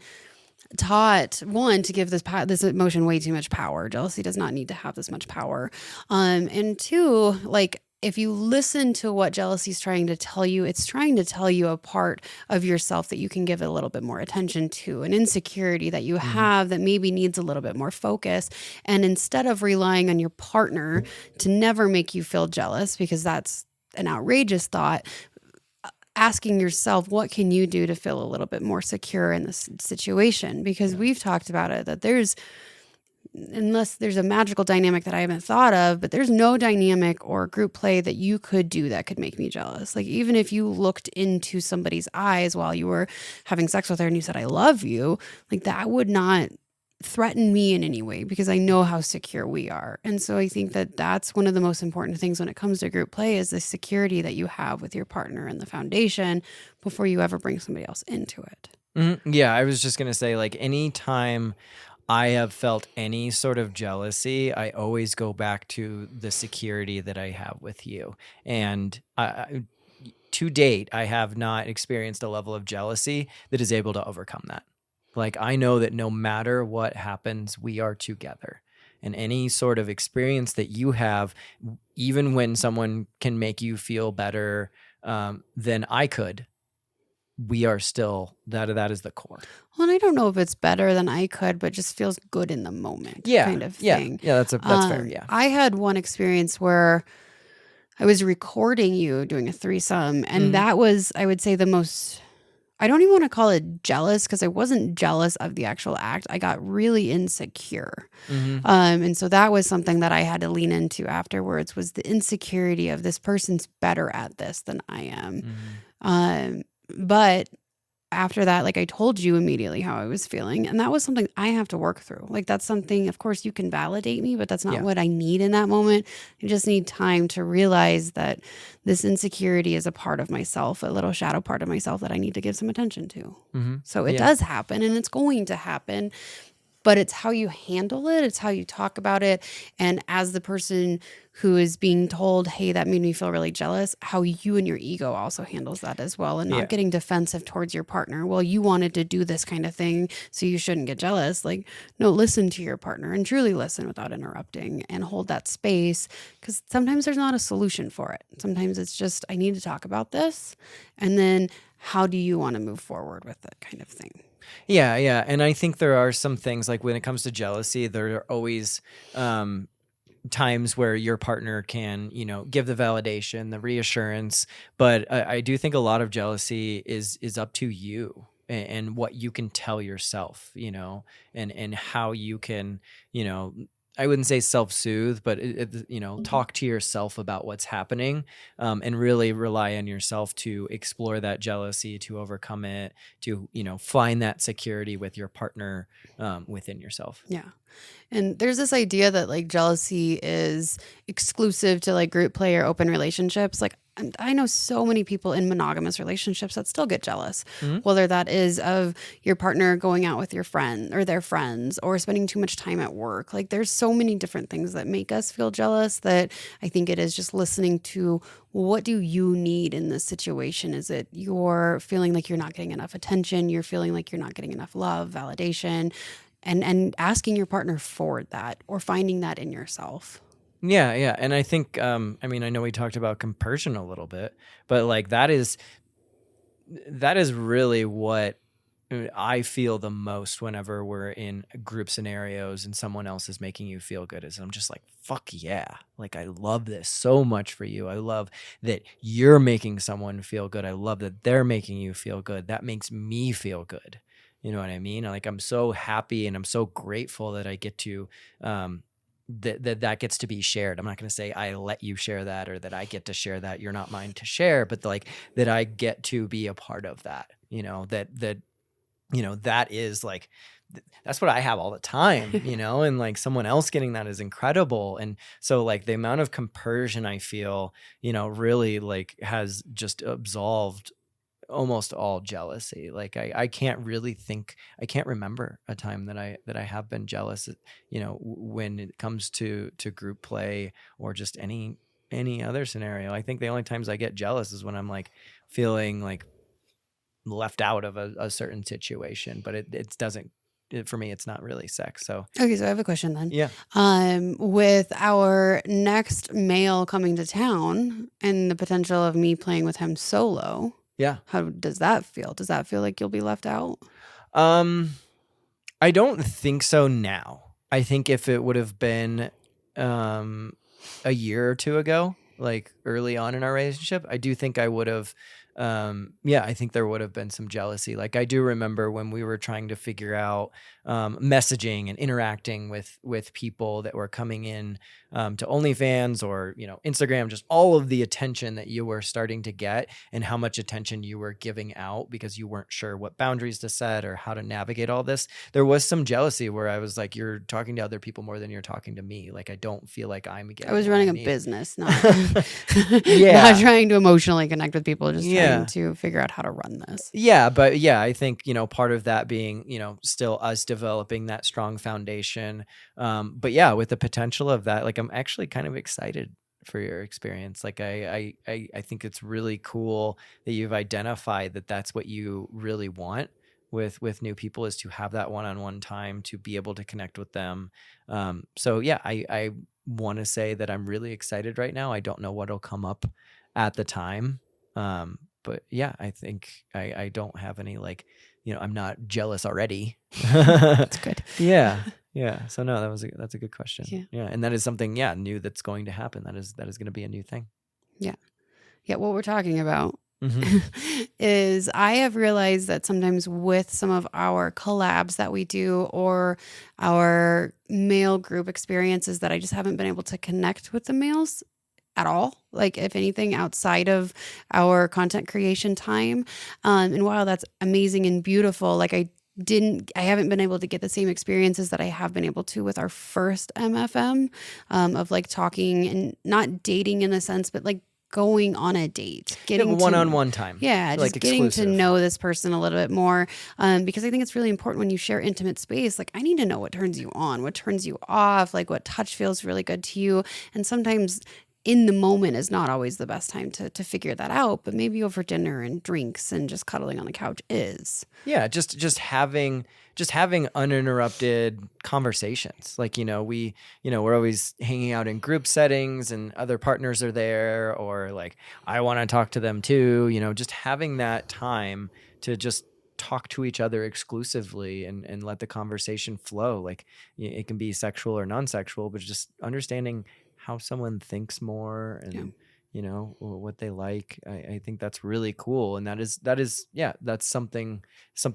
taught one to give this emotion way too much power. Jealousy does not need to have this much power. And two, like if you listen to what jealousy is trying to tell you, it's trying to tell you a part of yourself that you can give a little bit more attention to, an insecurity that you Mm-hmm. have that maybe needs a little bit more focus. And instead of relying on your partner to never make you feel jealous, because that's an outrageous thought, asking yourself, what can you do to feel a little bit more secure in this situation? Because Yeah. we've talked about it, that unless there's a magical dynamic that I haven't thought of, but there's no dynamic or group play that you could do that could make me jealous. Like even if you looked into somebody's eyes while you were having sex with her and you said, I love you, like that would not threaten me in any way because I know how secure we are. And so I think that that's one of the most important things when it comes to group play is the security that you have with your partner and the foundation before you ever bring somebody else into it. Mm-hmm. Yeah, I was just gonna say, like, anytime I have felt any sort of jealousy, I always go back to the security that I have with you. And to date, I have not experienced a level of jealousy that is able to overcome that. Like, I know that no matter what happens, we are together. And any sort of experience that you have, even when someone can make you feel better than I could, we are still that is the core. Well, and I don't know if it's better than I could, but just feels good in the moment Yeah, kind of yeah, thing. yeah. That's fair. Yeah. I had one experience where I was recording you doing a threesome, and Mm-hmm. that was, I would say, the most. I don't even want to call it jealous because I wasn't jealous of the actual act. I got really insecure. Mm-hmm. And so that was something that I had to lean into afterwards was the insecurity of this person's better at this than I am. But after that, like I told you immediately how I was feeling. And that was something I have to work through. Like that's something, of course, you can validate me, but that's not Yeah. what I need in that moment. I just need time to realize that this insecurity is a part of myself, a little shadow part of myself that I need to give some attention to. Mm-hmm. So it Yeah. does happen and it's going to happen. But it's how you handle it. It's how you talk about it. And as the person who is being told, hey, that made me feel really jealous, how you and your ego also handles that as well. And not Yeah. getting defensive towards your partner. Well, you wanted to do this kind of thing, so you shouldn't get jealous. Like, no, listen to your partner and truly listen without interrupting and hold that space. Because sometimes there's not a solution for it. Sometimes it's just, I need to talk about this. And then how do you want to move forward with it kind of thing. Yeah, yeah. And I think there are some things like when it comes to jealousy, there are always times where your partner can, give the validation, the reassurance. But I do think a lot of jealousy is up to you and what you can tell yourself, and how you can, I wouldn't say self-soothe, but talk to yourself about what's happening, and really rely on yourself to explore that jealousy, to overcome it, to find that security with your partner within yourself. Yeah. And there's this idea that like jealousy is exclusive to like group play or open relationships. Like I know so many people in monogamous relationships that still get jealous, Hmm. whether that is of your partner going out with your friend or their friends or spending too much time at work. Like there's so many different things that make us feel jealous that I think it is just listening to what do you need in this situation? Is it you're feeling like you're not getting enough attention? You're feeling like you're not getting enough love, validation? And asking your partner for that or finding that in yourself. Yeah, yeah. And I think, I mean, I know we talked about compersion a little bit, but like that is really what I feel the most whenever we're in group scenarios and someone else is making you feel good is I'm just like, fuck yeah. Like, I love this so much for you. I love that you're making someone feel good. I love that they're making you feel good. That makes me feel good. You know what I mean? Like, I'm so happy and I'm so grateful that I get to, that gets to be shared. I'm not going to say I let you share that or that I get to share that. You're not mine to share, but like that I get to be a part of that, that is like, that's what I have all the time, and like someone else getting that is incredible. And so like the amount of compersion I feel, really like has just absolved almost all jealousy. Like I can't really I can't remember a time that I have been jealous, when it comes to group play or just any other scenario. I think the only times I get jealous is when I'm like feeling like left out of a certain situation, but it doesn't, for me, it's not really sex. So, Okay, so I have a question then. yeah. With our next male coming to town and the potential of me playing with him solo, Yeah. how does that feel? Does that feel like you'll be left out? I don't think so now. I think if it would have been a year or two ago, like early on in our relationship, I do think I would have I think there would have been some jealousy. Like I do remember when we were trying to figure out messaging and interacting with people that were coming in to OnlyFans or Instagram, just all of the attention that you were starting to get and how much attention you were giving out because you weren't sure what boundaries to set or how to navigate all this. There was some jealousy where I was like, you're talking to other people more than you're talking to me. Like I don't feel like I'm getting I was what running I a need. business, not Yeah. not trying to emotionally connect with people, just trying to figure out how to run this. Yeah, but yeah, I think, part of that being, still us developing that strong foundation. But yeah, with the potential of that, like I'm actually kind of excited for your experience. Like I think it's really cool that you've identified that that's what you really want with new people, is to have that one-on-one time to be able to connect with them. So yeah, I want to say that I'm really excited right now. I don't know what'll come up at the time. But yeah, I think I don't have any I'm not jealous already. That's good. Yeah. Yeah. So no, that's a good question. Yeah. Yeah. And that is something, new that's going to happen. That is going to be a new thing. Yeah. Yeah. What we're talking about Mm-hmm. is I have realized that sometimes with some of our collabs that we do or our male group experiences that I just haven't been able to connect with the males at all. Like if anything outside of our content creation time. And while that's amazing and beautiful, like I haven't been able to get the same experiences that I have been able to with our first MFM, of like talking and not dating in a sense, but like going on a date, getting one-on-one time. Yeah, just getting to know this person a little bit more. Because I think it's really important when you share intimate space. Like I need to know what turns you on, what turns you off, like what touch feels really good to you. And sometimes in the moment is not always the best time to figure that out, but maybe over dinner and drinks and just cuddling on the couch is. Yeah, just having uninterrupted conversations. Like, we're always hanging out in group settings and other partners are there, or like I want to talk to them too, just having that time to just talk to each other exclusively and let the conversation flow. Like it can be sexual or non-sexual, but just understanding how someone thinks more and what they like. I think that's really cool. And that is, that's something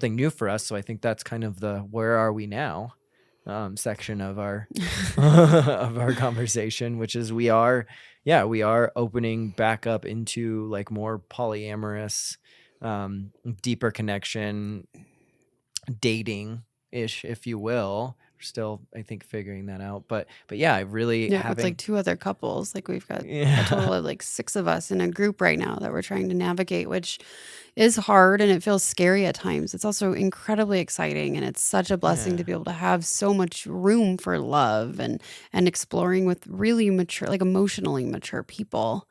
new for us. So I think that's kind of the, where are we now section of our, of our conversation, which is we are opening back up into like more polyamorous, deeper connection, dating ish, if you will, still, I think, figuring that out. But yeah, I really Yeah, it's like having 2 other couples. Like we've got a total yeah of like 6 of us in a group right now that we're trying to navigate, which is hard and it feels scary at times. It's also incredibly exciting and it's such a blessing to yeah be able to have so much room for love and exploring with really mature, like emotionally mature people.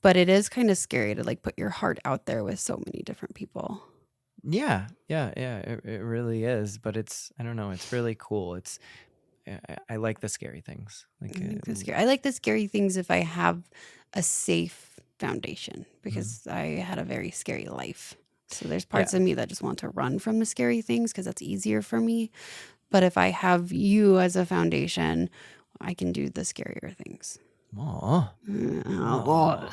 But it is kind of scary to like put your heart out there with so many different people. yeah. It really is. But it's I don't know. It's really cool. I like the scary things. Like I like the scary things if I have a safe foundation mhm. because I had a very scary life. So there's parts Yeah. of me that just want to run from the scary things because that's easier for me. But if I have you as a foundation, I can do the scarier things. Aw. Oh. Aw.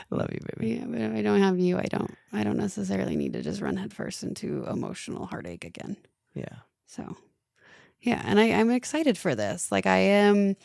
Love you, baby. Yeah, but if I don't have you, I don't necessarily need to just run headfirst into emotional heartache again. Yeah. So yeah, and I'm excited for this. Like I am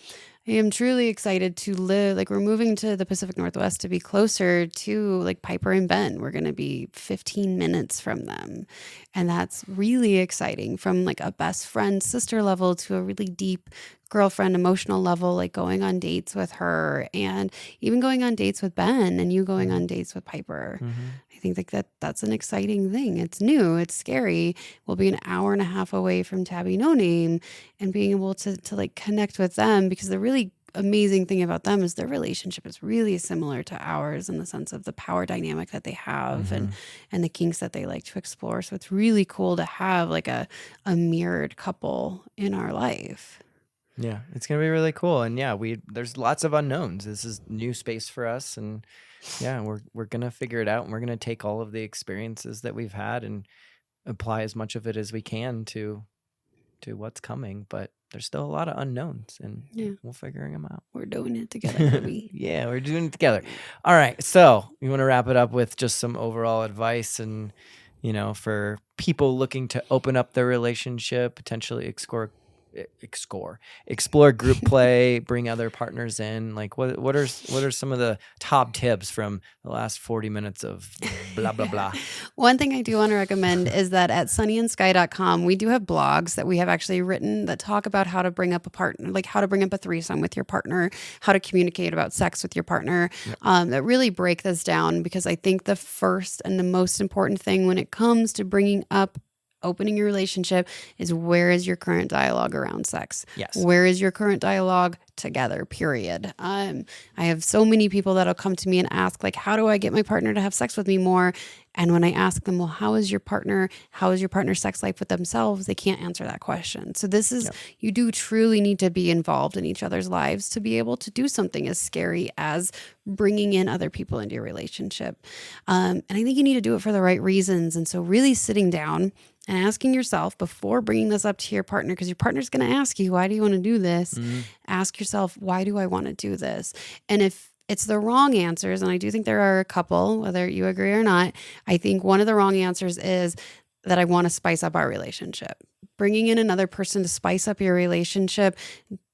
truly excited to live. Like we're moving to the Pacific Northwest to be closer to like Piper and Ben. We're going to be 15 minutes from them. And that's really exciting from like a best friend sister level to a really deep girlfriend emotional level, like going on dates with her and even going on dates with Ben and you going Mhm. on dates with Piper. Mhm. I think like that's an exciting thing. It's new, it's scary. We'll be an hour and a half away from Tabby No Name and being able to like connect with them because the really amazing thing about them is their relationship is really similar to ours in the sense of the power dynamic that they have Mhm. and the kinks that they like to explore. So it's really cool to have like a mirrored couple in our life. Yeah, it's gonna be really cool. And yeah, there's lots of unknowns. This is new space for us, and yeah, we're gonna figure it out, and we're gonna take all of the experiences that we've had and apply as much of it as we can to what's coming. But there's still a lot of unknowns, and Yeah, we'll figuring them out. we're doing it together, baby. Yeah, we're doing it together. All right, so you want to wrap it up with just some overall advice and for people looking to open up their relationship, potentially explore group play, bring other partners in. Like what are some of the top tips from the last 40 minutes of blah blah Yeah. blah? One thing I do want to recommend is that at sunnyandskye.com, we do have blogs that we have actually written that talk about how to bring up a partner, like how to bring up a threesome with your partner, how to communicate about sex with your partner, Yep. that really break this down because I think the first and the most important thing when it comes to bringing up opening your relationship is where is your current dialogue around sex? Yes. Where is your current dialogue together, period? I have so many people that'll come to me and ask, like, how do I get my partner to have sex with me more? And when I ask them, well, how is your partner's sex life with themselves? They can't answer that question. So this is, Yep. you do truly need to be involved in each other's lives to be able to do something as scary as bringing in other people into your relationship. And I think you need to do it for the right reasons. And so really sitting down and asking yourself before bringing this up to your partner, because your partner's going to ask you, why do you want to do this? Mhm. Ask yourself, why do I want to do this? And if it's the wrong answers, and I do think there are a couple, whether you agree or not, I think one of the wrong answers is that I want to spice up our relationship. Bringing in another person to spice up your relationship,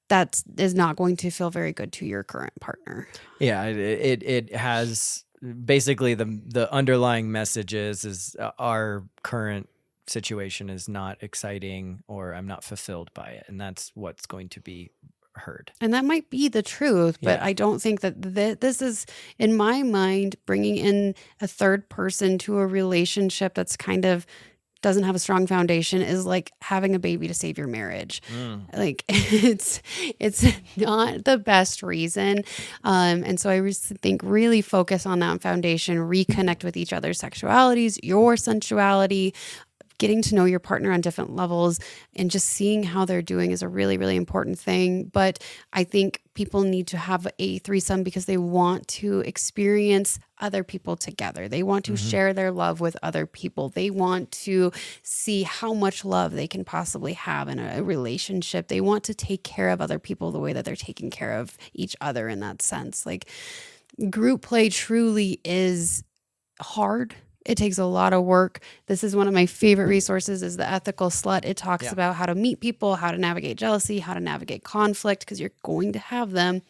that is not going to feel very good to your current partner. Yeah, it has basically the underlying message is our current situation is not exciting or I'm not fulfilled by it, and that's what's going to be heard. And that might be the truth, but Yeah. I don't think that this is, in my mind, bringing in a third person to a relationship that's kind of doesn't have a strong foundation is like having a baby to save your marriage. Mm. Like it's not the best reason. And so I think really focus on that foundation, reconnect with each other's sexualities, your sensuality, getting to know your partner on different levels and just seeing how they're doing is a really, really important thing. But I think people need to have a threesome because they want to experience other people together. They want to Mhm. share their love with other people. They want to see how much love they can possibly have in a relationship. They want to take care of other people the way that they're taking care of each other in that sense. Like group play truly is hard. It takes a lot of work. This is one of my favorite resources is the Ethical Slut. It talks Yeah. about how to meet people, how to navigate jealousy, how to navigate conflict because you're going to have them.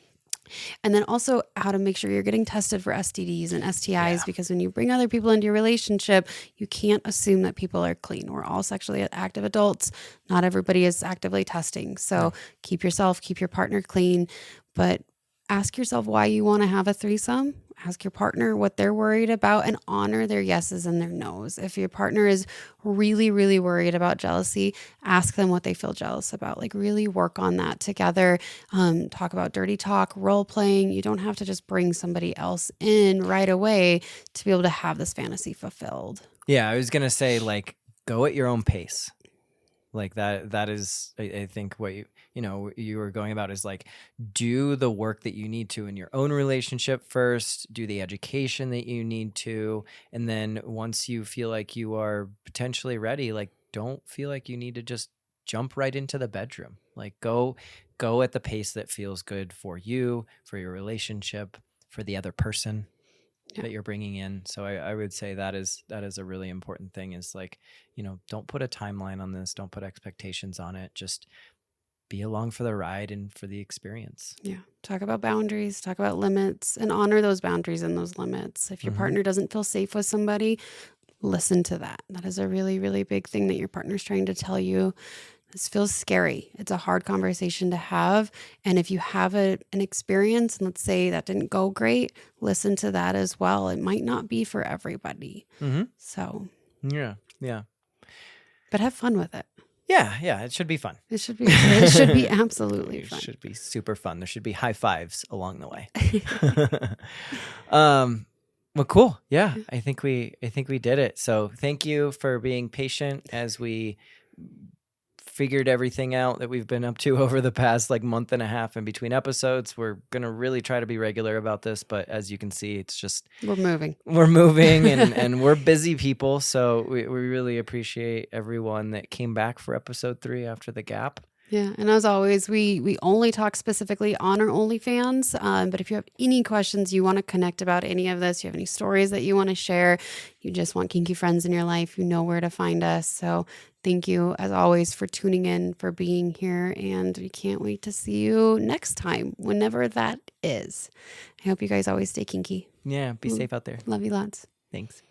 And then also how to make sure you're getting tested for STDs and STIs, Yeah. because when you bring other people into your relationship, you can't assume that people are clean. We're all sexually active adults. Not everybody is actively testing. So No. keep yourself, keep your partner clean, but ask yourself why you want to have a threesome. Ask your partner what they're worried about and honor their yeses and their nos. If your partner is really, really worried about jealousy, ask them what they feel jealous about. Like, really work on that together. Talk about dirty talk, role playing. You don't have to just bring somebody else in right away to be able to have this fantasy fulfilled. Yeah, I was gonna say, like, go at your own pace. Like that is, I think what you were going about is like, do the work that you need to in your own relationship first, do the education that you need to, and then once you feel like you are potentially ready, like, don't feel like you need to just jump right into the bedroom. Like, go at the pace that feels good for you, for your relationship, for the other person Yeah. that you're bringing in. So I would say that is a really important thing, is like, don't put a timeline on this. Don't put expectations on it. Just be along for the ride and for the experience. Yeah. Talk about boundaries, talk about limits, and honor those boundaries and those limits. If your partner doesn't feel safe with somebody, listen to that. That is a really, really big thing that your partner's trying to tell you. This feels scary. It's a hard conversation to have. And if you have an experience, and let's say that didn't go great, listen to that as well. It might not be for everybody. So, Yeah. Yeah. but have fun with it. Yeah. Yeah. It should be fun. It should be absolutely It fun. should be super fun. There should be high fives along the way. Well, cool. Yeah. I think we did it. So thank you for being patient as we figured everything out that we've been up to over the past like month and a half in between episodes. We're going to really try to be regular about this, but as you can see, it's just We're moving and we're busy people. So we really appreciate everyone that came back for episode 3 after the gap. Yeah, and as always, we only talk specifically on our OnlyFans. But if you have any questions, you want to connect about any of this, you have any stories that you want to share, you just want kinky friends in your life, you know where to find us. So thank you, as always, for tuning in, for being here, and we can't wait to see you next time, whenever that is. I hope you guys always stay kinky. Yeah, be safe out there. Love you lots. Thanks.